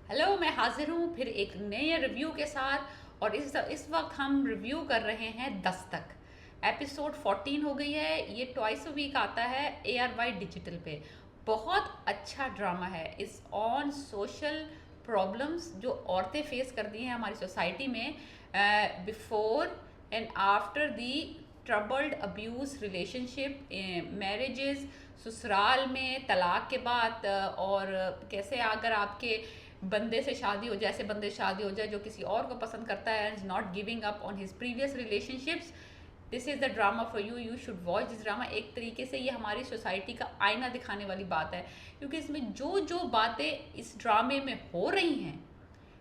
Hello, मैं हाजिर हूँ फिर एक नए रिव्यू के साथ। और इस वक्त हम रिव्यू कर रहे हैं दस्तक। एपिसोड 14 हो गई है। ये ट्वाइस अ वीक आता है ARY डिजिटल पे। बहुत अच्छा ड्रामा है। इस ऑन सोशल प्रॉब्लम्स जो औरतें फेस करती हैं हमारी सोसाइटी में, before and after the troubled abuse relationship, marriages, ससुराल में तलाक के बाद, और कैसे अगर आपके बंदे से शादी हो जाए, ऐसे बंदे से शादी हो जाए जो किसी और को पसंद करता है, is not giving up on his previous relationships. This is the drama for you, you should watch this drama. एक तरीके से ये हमारी सोसाइटी का आईना दिखाने वाली बात है, क्योंकि इसमें जो जो बातें इस ड्रामे में हो रही हैं,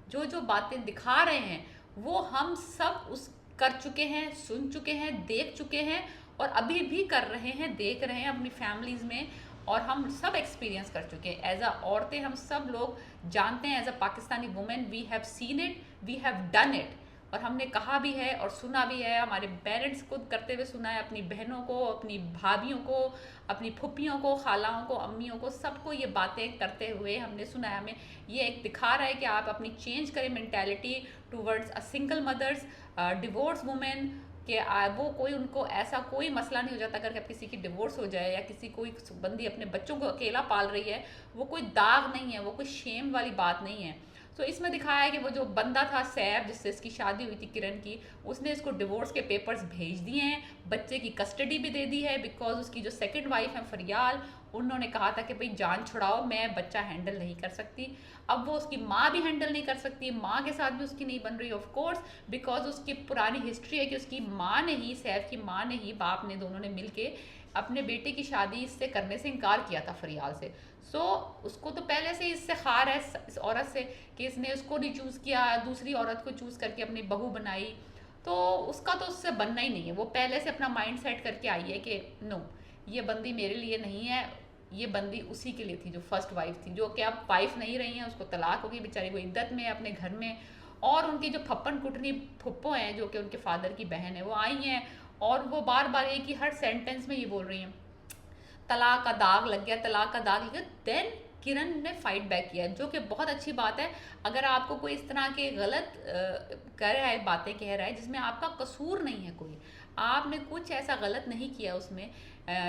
जो जो बातें दिखा रहे हैं, वो हम सब उस कर चुके हैं, सुन चुके हैं, देख चुके हैं, और अभी भी कर रहे हैं, देख रहे हैं अपनी फैमिलीज में। और हम सब एक्सपीरियंस कर चुके हैं एज अ औरतें। हम सब लोग जानते हैं, as a Pakistani women we have seen it, we have done it. और हमने कहा भी है और सुना भी है, हमारे पेरेंट्स खुद करते हुए सुना है, अपनी बहनों को, अपनी भाभियों को, अपनी फुप्पियों को, खालाओं को, अम्मियों को, सबको ये बातें करते हुए हमने सुना है। हमें ये एक दिखा रहा है कि आप अपनी चेंज करें mentality towards a single mothers, divorce women, कि वो कोई उनको ऐसा कोई मसला नहीं हो जाता अगर किसी की डिवोर्स हो जाए, या किसी कोई बंदी अपने बच्चों को अकेला पाल रही है। वो कोई दाग नहीं है, वो कोई शेम वाली बात नहीं है। तो इसमें दिखाया है कि वो जो बंदा था सैफ, जिससे इसकी शादी हुई थी किरण की, उसने इसको डिवोर्स के पेपर्स भेज दिए हैं, बच्चे की कस्टडी भी दे दी है, बिकॉज उसकी जो सेकंड वाइफ है फरियाल, उन्होंने कहा था कि भाई जान छुड़ाओ, मैं बच्चा हैंडल नहीं कर सकती। अब वो उसकी माँ भी हैंडल नहीं कर सकती, माँ के साथ भी उसकी नहीं बन रही, ऑफ कोर्स, बिकॉज उसकी पुरानी हिस्ट्री है कि उसकी माँ ने ही, सैफ की माँ ने ही, बाप ने, दोनों ने मिलके अपने बेटे की शादी इससे करने से इनकार किया था, फरियाल से। उसको तो पहले से इससे खार है, इस औरत से, कि इसने उसको नहीं चूज़ किया, दूसरी औरत को चूज़ करके अपनी बहू बनाई। तो उसका तो उससे बनना ही नहीं है। वो पहले से अपना माइंड सेट करके आई है कि नो, ये बंदी मेरे लिए नहीं है, ये बंदी उसी के लिए थी जो फर्स्ट वाइफ थी, जो कि अब वाइफ नहीं रही है, उसको तलाक होगी, बेचारी वो इद्दत में है अपने घर में। और उनकी जो फप्पन कुटनी फुप्पो हैं, जो कि उनके फादर की बहन है, वो आई हैं, और वो बार बार एक ही हर सेंटेंस में ये बोल रही हैं, तलाक का दाग लग गया, तलाक का दाग लग गया। देन किरण ने फाइट बैक किया, जो कि बहुत अच्छी बात है। अगर आपको कोई इस तरह के गलत कर रहा है, बातें कह रहा है जिसमें आपका कसूर नहीं है, कोई आपने कुछ ऐसा गलत नहीं किया उसमें,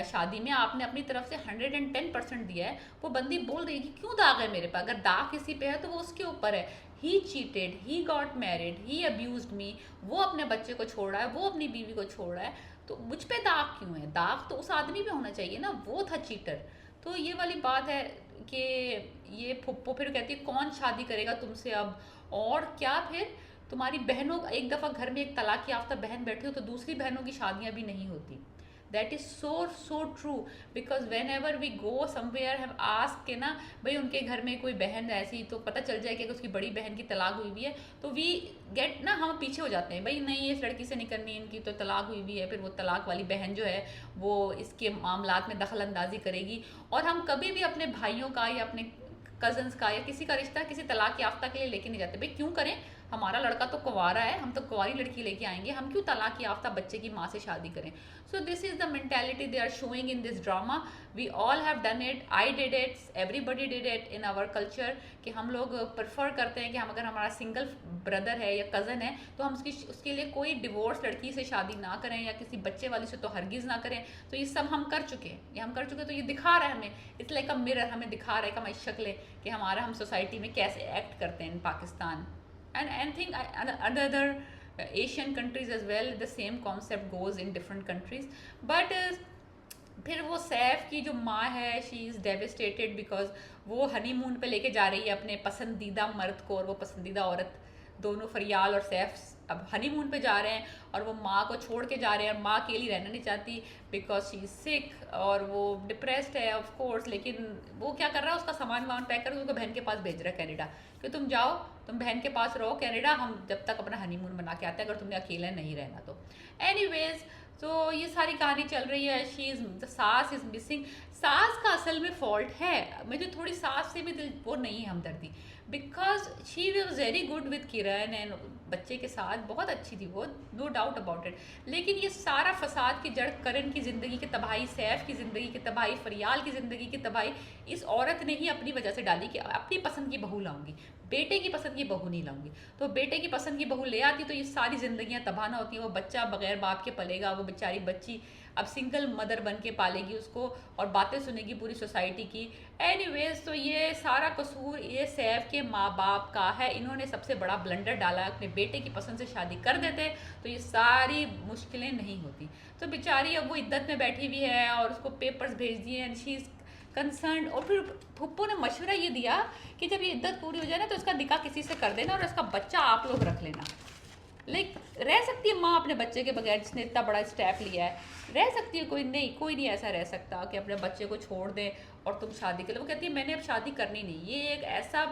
शादी में आपने अपनी तरफ से 110% दिया है, वो बंदी बोल रही है कि क्यों दाग है मेरे पे। अगर दाग किसी पे है तो वो उसके ऊपर है। He cheated, he got married, he abused me, वो अपने बच्चे को छोड़ रहा है, वो अपनी बीवी को छोड़ रहा है, तो मुझ पे दाग क्यों है? दाग तो उस आदमी पे होना चाहिए ना, वो था चीटर। तो ये वाली बात है कि ये फुप्पो फिर कहती है कौन शादी करेगा तुमसे अब, और क्या फिर तुम्हारी बहनों, एक दफ़ा घर में एक तलाक याफ्ता बहन बैठी हो तो दूसरी बहनों की शादियां भी नहीं होती। That is so true, because whenever we go somewhere have ask के ना, भाई उनके घर में कोई बहन ऐसी, तो पता चल जाए कि उसकी बड़ी बहन की तलाक हुई हुई है, तो वी गेट ना, हम पीछे हो जाते हैं, भाई नहीं इस लड़की से नहीं करनी, इनकी तो तलाक हुई हुई है, फिर वो तलाक वाली बहन जो है वो इसके मामलात में दखल अंदाजी करेगी। और हम कभी भी अपने भाइयों का या अपने कजन्स का या किसी का रिश्ता किसी तलाक याफ्ता के लिए लेके नहीं जाते। भाई क्यों करें, हमारा लड़का तो कुंवारा है, हम तो कुंवारी लड़की लेके आएंगे, हम क्यों तलाक याफ्ता बच्चे की माँ से शादी करें। So this is the mentality they are showing in this drama. We all have done it, I did it, everybody did it in our culture, कि हम लोग प्रेफर करते हैं कि हम, अगर हमारा सिंगल ब्रदर है या कज़न है, तो हम उसके लिए कोई डिवोर्स लड़की से शादी ना करें, या किसी बच्चे वाली से तो हरगिज़ ना करें। तो ये सब हम कर चुके हैं, ये हम कर चुके हैं। तो ये दिखा रहा है हमें, इट्स लाइक अ मिरर, हमें दिखा रहा है कि हमारी शक्लें, कि हमारा हम सोसाइटी में कैसे एक्ट करते हैं इन Pakistan. And think other Asian countries as well, the same concept goes in different countries. But फिर वो सैफ की जो माँ है, शी इज़ डेविस्टेटेड, बिकॉज वो हनीमून पे लेके जा रही है अपने पसंदीदा मर्द को, और वो पसंदीदा औरत, दोनों फरियाल और सैफ अब हनीमून पे जा रहे हैं, और वो माँ को छोड़ के जा रहे हैं। माँ अकेली रहना नहीं चाहती बिकॉज शी इज़ सिक, और वो डिप्रेस्ड है ऑफ कोर्स। लेकिन वो क्या कर रहा है, उसका सामान वामान पैक कर उसको बहन के पास भेज रहा है कनाडा, कि तुम जाओ, तुम बहन के पास रहो कनाडा, हम जब तक अपना हनीमून बना के आते हैं, अगर तुमने अकेले नहीं रहना तो। एनीवेज, तो ये सारी कहानी चल रही है। शी इज़, सास इज़ मिसिंग। सास का असल में फॉल्ट है, मुझे थोड़ी सास से भी दिल वो नहीं है हमदर्दी। Because she was very good with Kiran and बच्चे के साथ बहुत अच्छी थी वो, नो डाउट अबाउट इट। लेकिन ये सारा फसाद की जड़ करण की ज़िंदगी की तबाही, सैफ की ज़िंदगी की तबाही, फरियाल की ज़िंदगी की तबाही इस औरत ने ही अपनी वजह से डाली कि अपनी पसंद की बहू लाऊंगी, बेटे की पसंद की बहू नहीं लाऊंगी। तो बेटे की पसंद की बहू ले आती तो ये सारी ज़िंदगियाँ तबाह ना होती हैं, वो बच्चा बगैर बाप के पलेगा, वो बेचारी बच्ची अब सिंगल मदर बन के पालेगी उसको और बातें सुनेगी पूरी सोसाइटी की। एनीवेज, तो ये सारा कसूर ये सैफ के माँ बाप का है। इन्होंने सबसे बड़ा ब्लंडर डाला, अपने बेटे की पसंद से शादी कर देते तो ये सारी मुश्किलें नहीं होती। तो बेचारी अब वो इद्दत में बैठी हुई है और उसको पेपर्स भेज दिए एंड शी इज़ कंसर्न। और फिर फुप्पो ने मशवरा ये दिया कि जब ये इद्दत पूरी हो जाए ना तो इसका निकाह किसी से कर देना और इसका बच्चा आप लोग रख लेना। लाइक रह सकती है माँ अपने बच्चे के बगैर, जिसने इतना बड़ा स्टेप लिया है, रह सकती है। कोई नहीं ऐसा रह सकता कि अपने बच्चे को छोड़ दे और तुम शादी कर लो। वो कहती है मैंने अब शादी करनी नहीं। ये एक ऐसा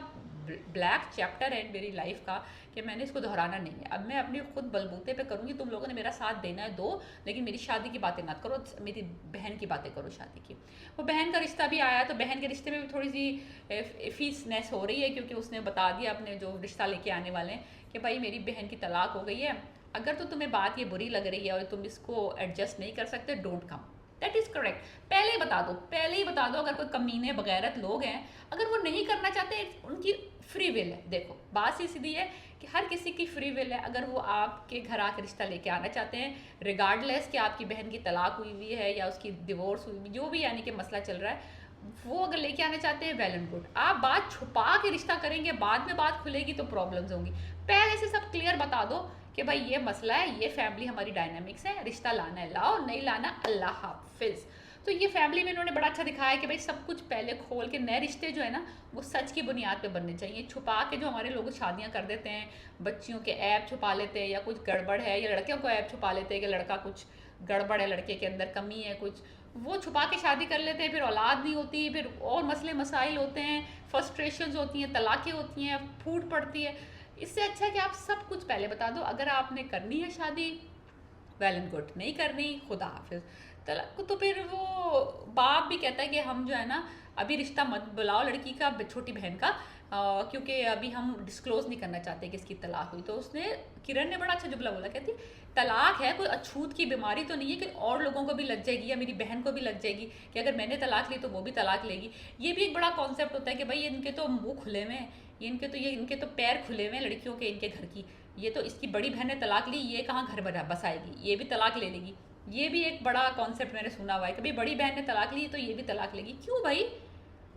ब्लैक चैप्टर है मेरी लाइफ का कि मैंने इसको दोहराना नहीं है। अब मैं अपनी खुद बलबूते पे करूँगी, तुम लोगों ने मेरा साथ देना है दो, लेकिन मेरी शादी की बातें मत करो, मेरी बहन की बातें करो शादी की। वो बहन का रिश्ता भी आया तो बहन के रिश्ते में भी थोड़ी सी फीसनेस हो रही है, क्योंकि उसने बता दिया अपने जो रिश्ता लेके आने वाले हैं कि भाई मेरी बहन की तलाक हो गई है, अगर तो तुम्हें बात ये बुरी लग रही है और तुम इसको एडजस्ट नहीं कर सकते, don't come. That is correct. पहले ही बता दो, पहले ही बता दो। अगर कोई कमीने बगैरत लोग हैं, अगर वो नहीं करना चाहते, उनकी फ्री विल है। देखो बात ही सीधी है कि हर किसी की फ्री विल है। अगर वो आपके घर आके रिश्ता लेके आना चाहते हैं, रिगार्डलेस कि आपकी बहन की तलाक हुई हुई है या उसकी डिवोर्स हुई हुई, जो भी यानी कि मसला चल रहा है, वो अगर लेके आना चाहते हैं वेल एंड गुड। आप बात छुपा के रिश्ता करेंगे, बाद में बात खुलेगी तो प्रॉब्लम्स होंगी। पहले से सब क्लियर बता दो कि भाई ये मसला है, ये फैमिली हमारी डायनामिक्स है, रिश्ता लाना है लाओ, नहीं लाना अल्लाह हाफिज। तो ये फैमिली में इन्होंने बड़ा अच्छा दिखाया कि भाई सब कुछ पहले खोल के, नए रिश्ते जो है ना वो सच की बुनियाद पे बनने चाहिए। छुपा के जो हमारे लोग शादियां कर देते हैं, बच्चियों के ऐप छुपा लेते हैं या कुछ गड़बड़ है, या लड़कियों को ऐप छुपा लेते हैं कि लड़का कुछ गड़बड़ है, लड़के के अंदर कमी है कुछ, वो छुपा के शादी कर लेते हैं, फिर औलाद नहीं होती, फिर और मसले मसाइल होते हैं, फ्रस्ट्रेशंस होती हैं, तलाक़ें होती हैं, फूट पड़ती है। इससे अच्छा है कि आप सब कुछ पहले बता दो। अगर आपने करनी है शादी वेल एंड गुड, नहीं करनी खुदा हाफिज। तलाक तो फिर वो बाप भी कहता है कि हम जो है ना अभी रिश्ता मत बुलाओ लड़की का, छोटी बहन का, क्योंकि अभी हम डिस्क्लोज नहीं करना चाहते कि इसकी तलाक हुई। तो उसने, किरण ने बड़ा अच्छा जुमला बोला, कहती तलाक है कोई अछूत की बीमारी तो नहीं है कि और लोगों को भी लग जाएगी या मेरी बहन को भी लग जाएगी कि अगर मैंने तलाक ली तो वो भी तलाक लेगी। ये भी एक बड़ा कॉन्सेप्ट होता है कि भाई इनके तो मुंह खुले हुए हैं, इनके तो पैर खुले हुए हैं लड़कियों के, इनके घर की। ये तो इसकी बड़ी बहन ने तलाक ली, ये कहाँ घर बना बसाएगी, ये भी तलाक ले लेगी। ये भी एक बड़ा कॉन्सेप्ट मैंने सुना हुआ है कि भाई बड़ी बहन ने तलाक ली तो ये भी तलाक लेगी। क्यों भाई,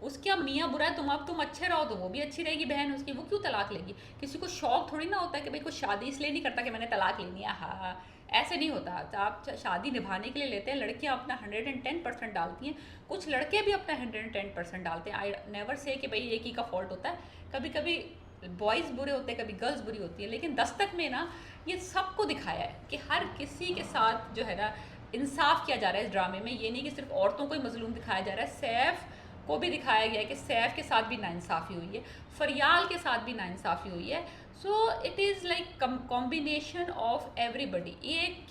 उसका मियाँ बुरा है, तुम अच्छे रहो तो वो भी अच्छी रहेगी बहन उसकी, वो क्यों तलाक लेगी। किसी को शौक थोड़ी ना होता है कि भाई कुछ शादी इसलिए नहीं करता कि मैंने तलाक लेनी है। हाँ, ऐसे नहीं होता। तो आप शादी निभाने के लिए लेते हैं, लड़कियां अपना 110% डालती हैं, कुछ लड़के भी अपना 110% डालते हैं। आई नेवर से कि भाई एक ही का फॉल्ट होता है, कभी कभी बॉयज़ बुरे होते हैं, कभी गर्ल्स बुरी होती है। लेकिन दस्तक में ना ये सबको दिखाया है कि हर किसी के साथ जो है ना इंसाफ किया जा रहा है इस ड्रामे में। ये नहीं कि सिर्फ औरतों को ही मजलूम दिखाया जा रहा है, सैफ को भी दिखाया गया है कि सैफ के साथ भी नाइंसाफ़ी हुई है, फरियाल के साथ भी नाइंसाफ़ी हुई है। So it is like combination of everybody. एक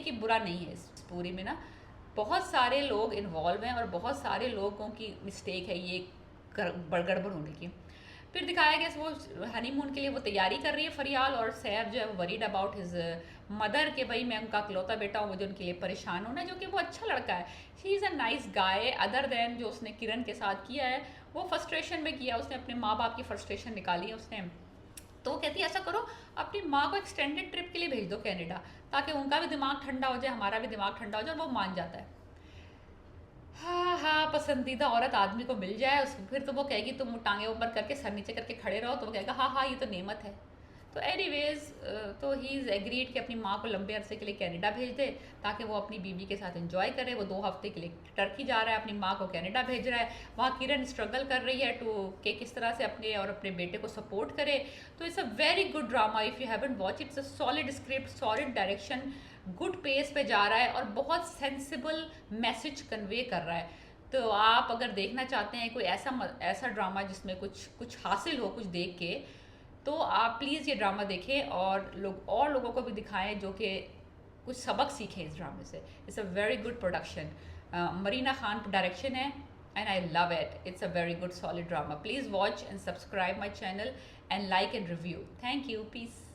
ही बुरा नहीं है इस पूरी में ना, बहुत सारे लोग इन्वॉल्व हैं और बहुत सारे लोगों की मिस्टेक है ये गड़बड़ होने की। फिर दिखाया गया वो हनीमून के लिए वो तैयारी कर रही है फरियाल, और सैफ जो है वो वरीड अबाउट हिज मदर के भाई मैं उनका इकलौता बेटा हूँ, मुझे उनके लिए परेशान होना है, जो कि वो अच्छा लड़का है। She is a nice guy, other than जो उसने किरण के साथ किया है वो फ्रस्ट्रेशन में किया, उसने अपने माँ बाप की फ्रस्ट्रेशन निकाली है उसने। तो वो कहती है ऐसा करो अपनी माँ को एक्सटेंडेड ट्रिप के लिए भेज दो कनाडा, ताकि उनका भी दिमाग ठंडा हो जाए, हमारा भी दिमाग ठंडा हो जाए, और वो मान जाता है। हाँ, पसंदीदा औरत आदमी को मिल जाए उसको, फिर तो वो कहेगी तुम टांगे ऊपर करके सर नीचे करके खड़े रहो, तो वो कहेगा हाँ ये तो नेमत है। तो एनीवेज, तो ही इज़ एग्रीड कि अपनी माँ को लंबे अरसे के लिए कनाडा भेज दे ताकि वो अपनी बीवी के साथ एंजॉय करे। वो 2 हफ्ते के लिए टर्की जा रहा है, अपनी माँ को कनाडा भेज रहा है। वहाँ किरण स्ट्रगल कर रही है कि किस तरह से अपने और अपने बेटे को सपोर्ट करे। तो it's a very good drama, if you haven't watch it's a solid script, solid direction, good pace पे जा रहा है और बहुत सेंसिबल मैसेज कन्वे कर रहा है। तो आप अगर देखना चाहते हैं कोई ऐसा ड्रामा जिसमें कुछ हासिल हो कुछ देख के, तो आप प्लीज़ ये ड्रामा देखें और लोगों को भी दिखाएं जो कि कुछ सबक सीखें इस ड्रामे से। It's a very good production. Marina Khan direction है and I love it. It's a very good solid drama. Please watch and subscribe my channel and like and review. Thank you. Peace.